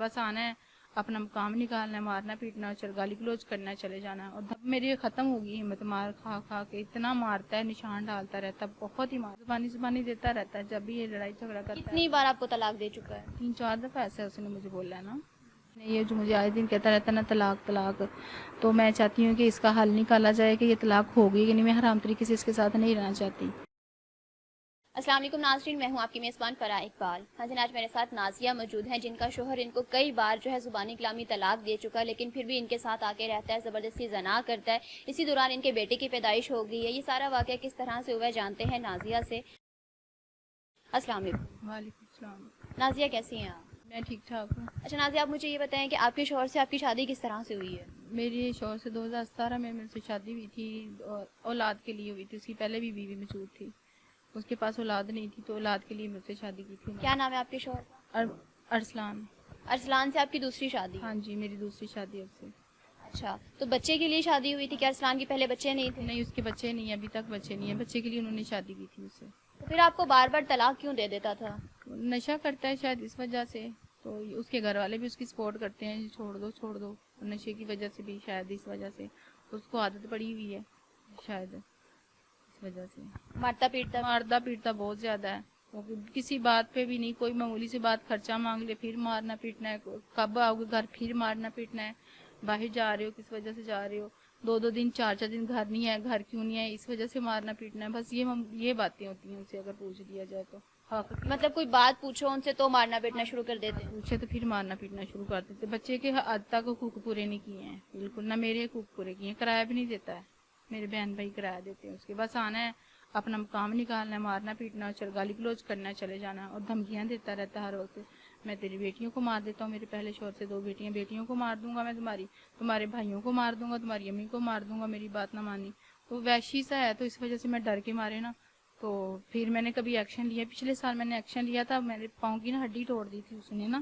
بس آنا ہے اپنا مقام نکالنا ہے, مارنا پیٹنا, گالی گلوچ کرنا ہے, چلے جانا ہے. اور دھب میری ختم ہوگی ہمت, مار کھا کھا کے اتنا مارتا ہے, نشان ڈالتا رہتا ہے, بہت ہی زبانی دیتا رہتا ہے جب بھی یہ لڑائی جھگڑا کرتا ہے. کتنی بار آپ کو طلاق دے چکا ہے؟ 3-4 دفعہ ایسا اس نے مجھے بولا ہے نا. یہ جو مجھے آئے دن کہتا رہتا ہے نا طلاق طلاق, تو میں چاہتی ہوں کہ اس کا حل نکالا جائے کہ یہ طلاق ہوگی کہ نہیں. میں حرام طریقے سے اس کے ساتھ نہیں رہنا چاہتی. السلام علیکم ناظرین, میں ہوں آپ کی میزبان فرح اقبال. حاضرین, آج میرے ساتھ نازیہ موجود ہیں جن کا شوہر ان کو کئی بار جو ہے زبانی کلامی طلاق دے چکا, لیکن پھر بھی ان کے ساتھ آ کے رہتا ہے, زبردستی زنا کرتا ہے. اسی دوران ان کے بیٹے کی پیدائش ہو گئی ہے. یہ سارا واقعہ کس طرح سے ہوا ہے جانتے ہیں نازیہ سے. السلام علیکم. وعلیکم السلام. نازیہ کیسی ہیں آپ؟ میں ٹھیک ٹھاک ہوں. اچھا نازیہ, آپ مجھے یہ بتائیں کہ آپ کے شوہر سے آپ کی شادی کس طرح سے ہوئی ہے؟ میری شوہر سے 2017 میں میرے سے شادی ہوئی تھی, اور اولاد کے لیے ہوئی تھی. اس کی پہلے بھی بیوی موجود تھی, اس کے پاس اولاد نہیں تھی تو اولاد کے لیے مجھ سے شادی کی تھی. کیا نام ہے آپ کے شوہر کا؟ ارسلان. ارسلان سے آپ کی دوسری شادی؟ ہاں جی, میری دوسری شادی ہے اس سے. اچھا, تو بچے کے لیے شادی ہوئی تھی, کیا ارسلان کے پہلے بچے نہیں تھے؟ نہیں, اس کے بچے نہیں ہیں, ابھی تک بچے نہیں ہیں. بچے کے لیے انہوں نے شادی کی تھی مجھ سے. تو پھر آپ کو بار بار طلاق کیوں دے دیتا تھا؟ نشہ کرتا ہے شاید اس وجہ سے, تو اس کے گھر والے بھی اس کی سپورٹ کرتے ہیں, چھوڑ دو چھوڑ دو. نشے کی وجہ سے بھی شاید, اس وجہ سے اس کو عادت پڑی ہوئی ہے شاید, اس وجہ سے مارتا پیٹتا بہت زیادہ ہے. وہ کسی بات پہ بھی نہیں, کوئی معمولی سی بات خرچہ مانگ لے پھر مارنا پیٹنا ہے. کب آؤ گے گھر پھر مارنا پیٹنا ہے. باہر جا رہے ہو کس وجہ سے جا رہے ہو, 2 دن 4 دن گھر نہیں ہے, گھر کیوں نہیں ہے, اس وجہ سے مارنا پیٹنا ہے. بس یہ باتیں ہوتی ہیں ان سے اگر پوچھ دیا جائے تو. مطلب کوئی بات پوچھو ان سے تو مارنا پیٹنا شروع کر دیتے ہیں؟ پوچھے تو پھر مارنا پیٹنا شروع کر دیتے. بچے کے حد تک حقوق پورے نہیں کیے ہیں بالکل, نہ میرے حقوق پورے کیے ہیں. کرایہ بھی نہیں دیتا ہے, میرے بہن بھائی کرایہ دیتے ہیں اس کے. بس آنا ہے اپنا مقام نکالنا ہے, مارنا پیٹنا, گالی گلوچ کرنا ہے, چلے جانا. اور دھمکیاں دیتا رہتا ہے ہر وقت, میں تیری بیٹیوں کو مار دیتا ہوں. میرے پہلے شوہر سے 2 بیٹیاں, بیٹیوں کو مار دوں گا میں, تمہارے بھائیوں کو مار دوں گا, تمہاری امی کو مار دوں گا, میری بات نہ مانی. تو وحشی سا ہے, تو اس وجہ سے میں ڈر کے مارے نا, تو پھر میں نے کبھی ایکشن لیا. پچھلے سال میں نے ایکشن لیا تھا, میرے پاؤں کی نا ہڈی توڑ دی تھی اس نے نا,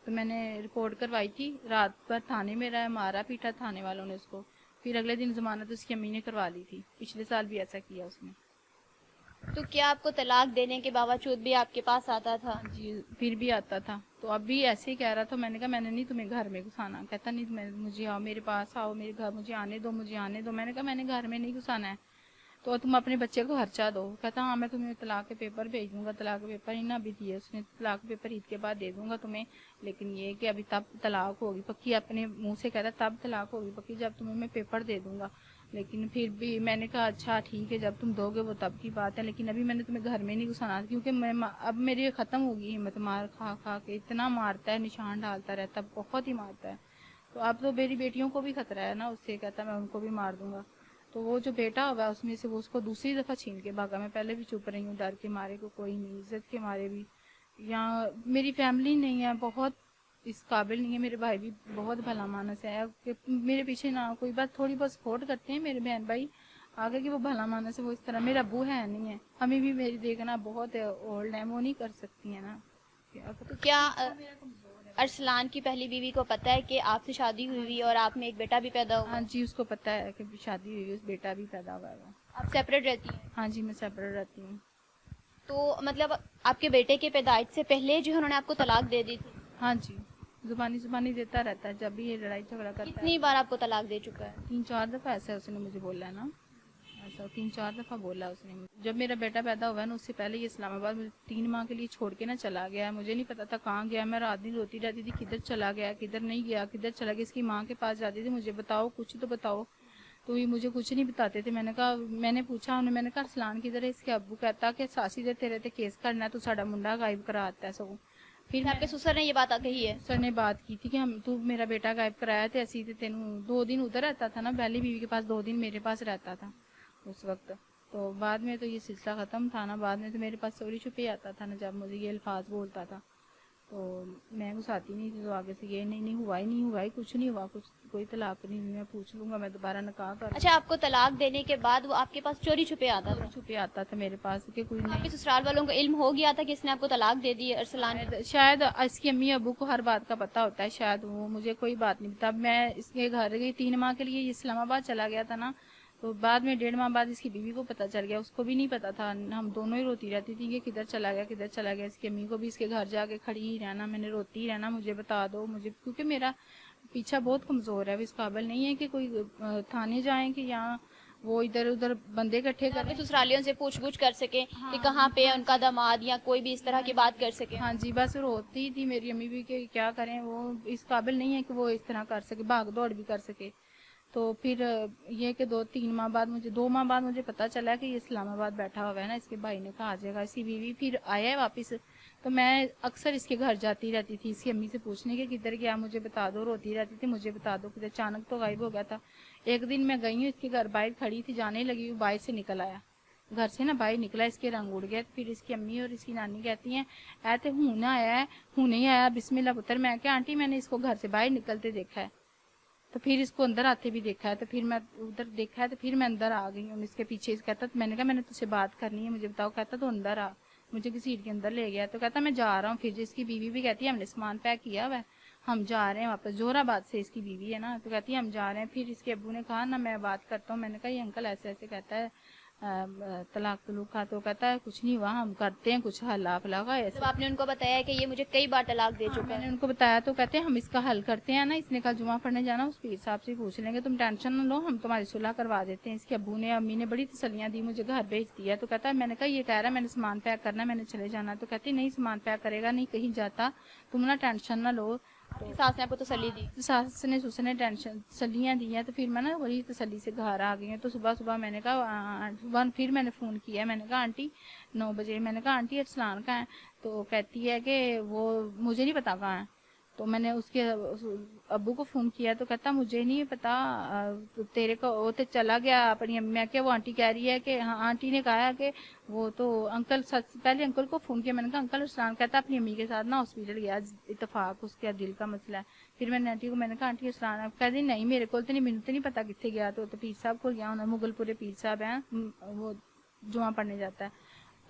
تو میں نے رپورٹ کروائی تھی. رات بھر تھانے میں رہا, مارا پیٹا تھانے والوں نے اس کو. پھر اگلے دن ضمانت اس کی امی نے کروا لی تھی. پچھلے سال بھی ایسا کیا اس نے. تو کیا آپ کو طلاق دینے کے باوجود بھی آپ کے پاس آتا تھا؟ جی, پھر بھی آتا تھا. تو اب بھی ایسے ہی کہہ رہا تھا. میں نے کہا میں نے نہیں تمہیں گھر میں گھسانا. کہتا نہیں, مجھے آؤ میرے پاس آؤ, میرے گھر مجھے آنے دو, مجھے آنے دو. میں نے کہا میں نے گھر میں نہیں گھسانا ہے, تو تم اپنے بچے کو خرچہ دو. کہتا ہاں میں تمہیں طلاق کے پیپر بھیج دوں گا. طلاق کے پیپر ہی نہ ابھی دیے اس نے, طلاق کے پیپر عید کے بعد دے دوں گا تمہیں, لیکن یہ کہ ابھی تب طلاق ہوگی پکی. اپنے منہ سے کہتا تب طلاق ہوگی پکی جب تمہیں میں پیپر دے دوں گا. لیکن پھر بھی میں نے کہا اچھا ٹھیک ہے, جب تم دو گے وہ تب کی بات ہے, لیکن ابھی میں نے تمہیں گھر میں نہیں گھسانا, کیونکہ اب میری ختم ہوگی ہمت, مار کھا کھا کے اتنا مارتا ہے, نشان ڈالتا رہتا ہے, بہت ہی مارتا ہے. تو اب تو میری بیٹیوں کو بھی خطرہ ہے نا اس سے, کہتا میں ان کو بھی مار دوں گا. تو وہ جو بیٹا ہوگا اس میں سے وہ اس کو دوسری دفعہ چھین کے بھاگا. میں پہلے بھی چپ رہی ہوں, ڈر کے مارے کو کوئی نہیں, عزت کے مارے بھی. یہاں میری فیملی نہیں ہے, بہت اس قابل نہیں ہے. میرے بھائی بھی بہت بھلا مانس ہے, کہ میرے پیچھے نہ کوئی بات, تھوڑی بہت سپورٹ کرتے ہیں میرے بہن بھائی آگے کہ وہ بھلا مانس ہے. وہ اس طرح میرا ابو ہے نہیں ہے, ہمیں بھی میری دیکھنا بہت اولڈ ہے, وہ نہیں کر سکتی ہیں نا. تو کیا ارسلان کی پہلی بیوی کو پتہ ہے کہ آپ سے شادی ہوئی اور آپ میں ایک بیٹا بھی پیدا ہوا؟ ہاں جی, اس کو پتہ ہے کہ شادی ہوئی, اس بیٹا بھی پیدا ہوا ہے. آپ سیپریٹ رہتی ہیں؟ ہاں جی, میں سیپریٹ رہتی ہوں. تو مطلب آپ کے بیٹے کے پیدائش سے پہلے جو انہوں نے آپ کو طلاق دے دی تھی؟ ہاں جی, زبانی دیتا رہتا ہے جب بھی یہ لڑائی جھگڑا کرتا ہے. کتنی بار آپ کو طلاق دے چکا ہے؟ 3-4 دفعہ ایسا اس نے مجھے بولا ہے نا, ایسا 3-4 دفعہ بولا اس نے. جب میرا بیٹا پیدا ہوا ہے نا, اس سے پہلے یہ اسلام آباد مجھے 3 ماہ کے لیے چھوڑ کے نا چلا گیا ہے. مجھے نہیں پتا تھا کہاں گیا. میں رات دن روتی رہتی تھی کدھر چلا گیا, کدھر نہیں گیا, کدھر چلا گیا. اس کی ماں کے پاس جاتی تھی, مجھے بتاؤ کچھ تو بتاؤ, تو یہ مجھے کچھ نہیں بتاتے تھے. میں نے پوچھا انہیں, میں نے کہا ارسلان کدھر ہے. اس کے ابو کہتا کہ ساسی دے تیرے تے کیس کرنا ہے, تو ساڈا منڈا غائب کرا آتا ہے. سو پھر آپ کے سسر نے یہ بات کہی ہے؟ سر نے بات کی تھی کہ تو میرا بیٹا غائب کرایا تھے, ایسی تینوں 2 دن ادھر رہتا تھا نا, پہلی بیوی کے پاس 2 دن میرے پاس رہتا تھا اس وقت. تو بعد میں تو یہ سلسلہ ختم تھا نا, بعد میں تو میرے پاس چوری چھپے آتا تھا نا, جب مجھے یہ الفاظ بولتا تھا تو میں گھساتی نہیں تھی. تو آگے سے یہ نہیں ہوا ہی کچھ نہیں ہوا, کچھ کوئی طلاق نہیں, میں پوچھ لوں گا, میں دوبارہ نکاح کر. اچھا, آپ کو طلاق دینے کے بعد وہ آپ کے پاس چوری چھپے آتا تھا؟ چھپے آتا تھا میرے پاس, کہ کوئی آپ کے نہیں. سسرال والوں کو علم ہو گیا تھا کہ اس نے آپ کو طلاق دے دی ارسلان؟ شاید اس کی امی ابو کو ہر بات کا پتہ ہوتا ہے, شاید وہ مجھے کوئی بات نہیں بتا. میں اس کے گھر گئی 3 ماہ کے لیے, اسلام آباد چلا گیا تھا نا, تو بعد میں 1.5 ماہ بعد اس کی بیوی کو پتہ چل گیا, اس کو بھی نہیں پتا تھا, ہم دونوں ہی روتی رہتی تھی کہ کدھر چلا گیا کدھر چلا گیا. اس کی امی کو بھی اس کے گھر جا کے کھڑی ہی رہنا, میں نے روتی ہی رہنا, مجھے بتا دو مجھے, کیونکہ میرا پیچھا بہت کمزور ہے, وہ اس قابل نہیں ہے کہ کوئی تھانے جائیں کہ یہاں وہ ادھر ادھر بندے اکٹھے کریں. اپنے سسرالیوں سے پوچھ گچھ کر سکیں کہ کہاں پہ ان کا داماد یا کوئی بھی اس طرح کی بات کر سکے. ہاں جی, بس روتی تھی میری امی بھی کہ کیا کریں, وہ اس قابل نہیں ہے کہ وہ اس طرح کر سکے, بھاگ دوڑ بھی کر سکے. تو پھر یہ کہ 2-3 ماہ بعد مجھے 2 ماہ بعد مجھے پتا چلا کہ یہ اسلام آباد بیٹھا ہوا ہے نا, اس کے بھائی نے کہا آ جائے گا. اس کی بیوی پھر آیا ہے واپس, تو میں اکثر اس کے گھر جاتی رہتی تھی اس کی امی سے پوچھنے کے کدھر گیا مجھے بتا دو, روتی رہتی تھی مجھے بتا دو کدھر. اچانک تو غائب ہو گیا تھا. ایک دن میں گئی ہوں اس کے گھر, باہر کھڑی تھی, جانے لگی ہوں, باہر سے نکل آیا, گھر سے نا باہر نکلا, اس کے رنگ اڑ گیا. پھر اس کی امی اور اس کی نانی کہتی ہیں ایتے ہوں آیا ہے, ہوں نہیں آیا, بسم اللہ پتر. میں کہ آنٹی میں نے اس کو گھر سے باہر نکلتے دیکھا ہے, تو پھر اس کو اندر آتے بھی دیکھا ہے, تو پھر میں ادھر دیکھا ہے, تو پھر میں اندر آ گئی ہوں اس کے پیچھے. کہتا میں نے کہا میں نے تجھ سے بات کرنی ہے, مجھے بتاؤ. کہتا تو اندر آ, مجھے کسی سیٹ کے اندر لے گیا. تو کہتا میں جا رہا ہوں. پھر جس کی بیوی بھی کہتی ہے ہم نے سامان پیک کیا ہوا ہے, ہم جا رہے ہیں واپس. زہرہ آباد سے اس کی بیوی ہے نا, تو کہتی ہے ہم جا رہے ہیں. پھر اس کے ابو نے کہا نا میں بات کرتا ہوں. میں نے کہا یہ انکل ایسے ایسے کہتا ہے طلاق کا, تو کہتا ہے کچھ نہیں ہوا, ہم کرتے ہیں کچھ حل آپ لگا ایسے. جب آپ نے ان کو بتایا کہ یہ مجھے کئی بار طلاق دے چکا میں نے ہے, ان کو بتایا تو کہتے ہیں ہم اس کا حل کرتے ہیں نا. اس نے کہا جمعہ پڑھنے جانا, اس پیر صاحب سے پوچھ لیں گے, تم ٹینشن نہ لو, ہم تمہاری صلح کروا دیتے ہیں. اس کے ابو نے امی نے بڑی تسلیاں دی, مجھے گھر بھیج دیا. تو کہتا ہے میں نے کہا یہ کہہ رہا ہے میں نے سامان پیک کرنا ہے, میں نے چلے جانا. تو کہتی نہیں سامان پیک کرے گا نہیں, کہیں جاتا, تم نا ٹینشن نہ لو. ساس نے آپ کو تسلی دی. ساس نے سس نے ٹینشن تسلیاں دی ہیں. تو پھر میں نا وہی تسلی سے گھر آ گئی ہوں. تو صبح میں نے کہا پھر میں نے فون کیا, میں نے کہا آنٹی 9 بجے, میں نے کہا آنٹی ارسلان کہاں ہے. تو کہتی ہے کہ وہ مجھے نہیں پتا کہاں ہے. تو میں نے اس کے ابو کو فون کیا, تو کہتا مجھے نہیں پتا, تیرے کو وہ تو چلا گیا اپنی امی. میں کیا وہ آنٹی کہہ رہی ہے کہ ہاں, آنٹی نے کہا کہ وہ تو انکل, پہلے انکل کو فون کیا. میں نے کہا انکل ارسلان کہتا اپنی امی کے ساتھ نا ہاسپٹل گیا, اتفاق اس کے دل کا مسئلہ ہے. پھر میں نے آنٹی کو میں نے کہا آنٹی ارسلان کہہ دی نہیں میرے کو تو نہیں, مجھے تو نہیں پتا کتنے گیا. تو پیر صاحب کو گیا ہونا, مغل پورے پیر صاحب ہیں, وہ جمعہ پڑھنے جاتا ہے,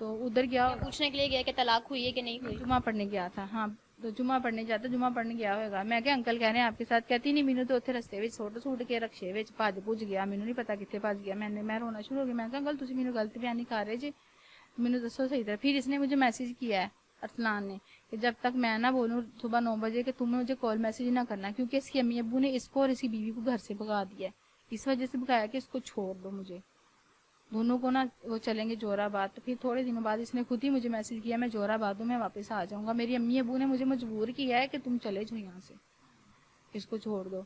تو ادھر گیا پوچھنے کے لیے گیا کہ طلاق ہوئی ہے کہ نہیں ہوئی. جمعہ پڑھنے گیا تھا. ہاں, تو جمعہ پڑھنے جاتا, جمعہ پڑھنے گیا ہوگا. میں کہ انکل کہہ رہے ہیں آپ کے ساتھ. کہتی نہیں مینو تو اتنے رستے میں سوٹ کے رکشے میں بھج گیا, مینو نہیں پتا کتنے بھج گیا. میں رونا شروع ہو گیا. میں کہا انکل تسی مینو غلط بیان نہیں کر رہے جی, مینو دسو صحیح طرح. پھر اس نے مجھے میسج کیا ہے ارسلان نے کہ جب تک میں نہ بولوں صبح 9 بجے کہ تم نے مجھے کال میسج نہ کرنا, کیونکہ اس کی امی ابو نے اس کو اور اس کی بیوی کو گھر سے بھگا دیا ہے. اس وجہ سے بھگایا کہ اس کو چھوڑ دو, مجھے دونوں کو نا وہ چلیں گے جوہر آباد. تو پھر تھوڑے دنوں بعد اس نے خود ہی مجھے میسج کیا میں جوہر آباد ہوں, میں واپس آ جاؤں گا. میری امی ابو نے مجھے مجبور کیا ہے کہ تم چلے جاؤ یہاں سے, اس کو چھوڑ دو.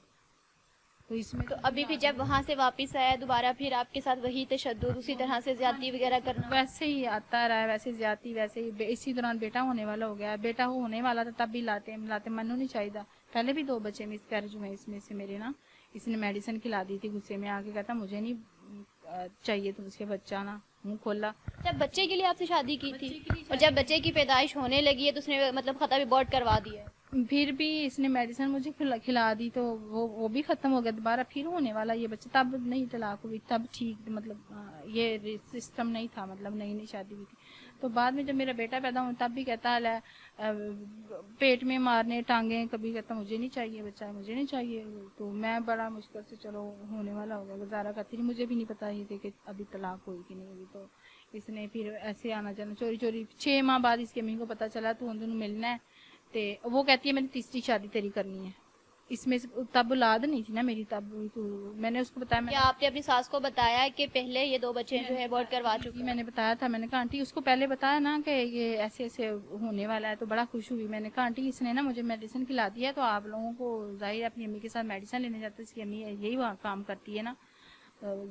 تو اس میں تو ابھی بھی جب وہاں سے واپس آیا دوبارہ پھر آپ کے ساتھ وہی تشدد, اسی طرح سے زیادتی وغیرہ کرنا. ویسے ہی آتا رہا ہے, ویسے زیادتی, ویسے ہی اسی دوران بیٹا ہونے والا ہو گیا. بیٹا ہونے والا تھا تب بھی لاتے منو نہیں چاہیے تھا. پہلے بھی 2 بچے مس کیریج ہوئے اس میں سے میرے نا. اس نے میڈیسن کھلا دی تھی, غصے میں آ کے کہتا مجھے نہیں چاہیے تم سے بچہ, نا منہ کھولا. جب بچے کے لیے آپ سے شادی کی تھی اور جب بچے کی پیدائش ہونے لگی ہے تو اس نے مطلب خطا بھی بورڈ کروا دیا ہے. پھر بھی اس نے میڈیسن مجھے کھلا دی, تو وہ بھی ختم ہو گیا. دوبارہ پھر ہونے والا یہ بچہ, تب نہیں طلاق ہوئی, تب ٹھیک, مطلب یہ سسٹم نہیں تھا, مطلب نئی شادی ہوئی تھی. تو بعد میں جب میرا بیٹا پیدا ہوا تب بھی کہتا ہے پیٹ میں مارنے ٹانگیں, کبھی کہتا مجھے نہیں چاہیے بچہ, مجھے نہیں چاہیے. تو میں بڑا مشکل سے چلو ہونے والا ہو گیا, گزارا کرتی تھی. مجھے بھی نہیں پتا یہ تھے کہ ابھی طلاق ہوئی کہ نہیں ہوئی. تو اس نے پھر ایسے آنا جانا چوری چوری 6 ماہ بعد اس کی امی کو پتا چلا, تو ان دونوں ملنا ہے. وہ کہتی ہے میں نے تیسری شادی تیری کرنی ہے. اس میں تب اولاد نہیں تھی نا میری, تب تو میں نے اس کو بتایا. کیا آپ نے اپنی ساس کو بتایا کہ پہلے یہ 2 بچے جو ہے بورڈ کروا چکی؟ میں نے بتایا تھا, میں نے کہا آنٹی اس کو پہلے بتایا نا کہ یہ ایسے ایسے ہونے والا ہے, تو بڑا خوش ہوئی. میں نے کہا آنٹی اس نے نا مجھے میڈیسن کھلا دیا ہے, تو آپ لوگوں کو ظاہر اپنی امی کے ساتھ میڈیسن لینے جاتے, اس کی امی یہی وہاں کام کرتی ہے نا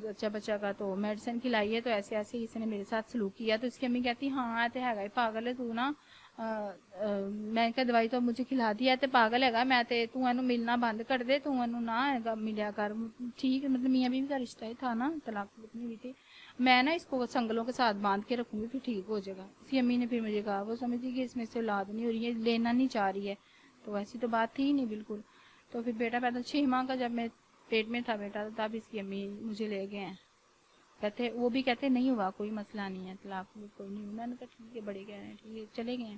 اچھا بچہ کا, تو میڈیسن کھلائی ہے, تو ایسے ایسے اس نے میرے ساتھ سلوک کیا. تو اس کی امی کہتی ہاں تو ہے پاگل ہے تو نا. میں کہا دوائی تو مجھے کھلا دیا تے پاگل ہے گا, میں تے تو انو ملنا بند کر دے, تو انو نہ ہے ملیا کر. ٹھیک, مطلب میاں بیوی کا رشتہ ہی تھا نا, طلاق نہیں ہوئی تھی. میں نا اس کو سنگلوں کے ساتھ باندھ کے رکھوں گی پھر ٹھیک ہو جائے گا. اسی امی نے پھر مجھے کہا, وہ سمجھتی کہ اس میں سے اولاد نہیں ہو رہی ہے, لینا نہیں چاہ رہی ہے. تو ایسی تو بات تھی ہی نہیں بالکل. تو پھر بیٹا پیدا 6 ماہ کا جب میں پیٹ میں تھا بیٹا, تب اس کی امی مجھے لے گئے ہیں. کہتے وہ بھی کہتے نہیں ہوا کوئی مسئلہ نہیں ہے, طلاق کوئی نہیں. میں نے کہا ٹھیک ہے, بڑے کہہ رہے ہیں ٹھیک ہے, چلے گئے ہیں.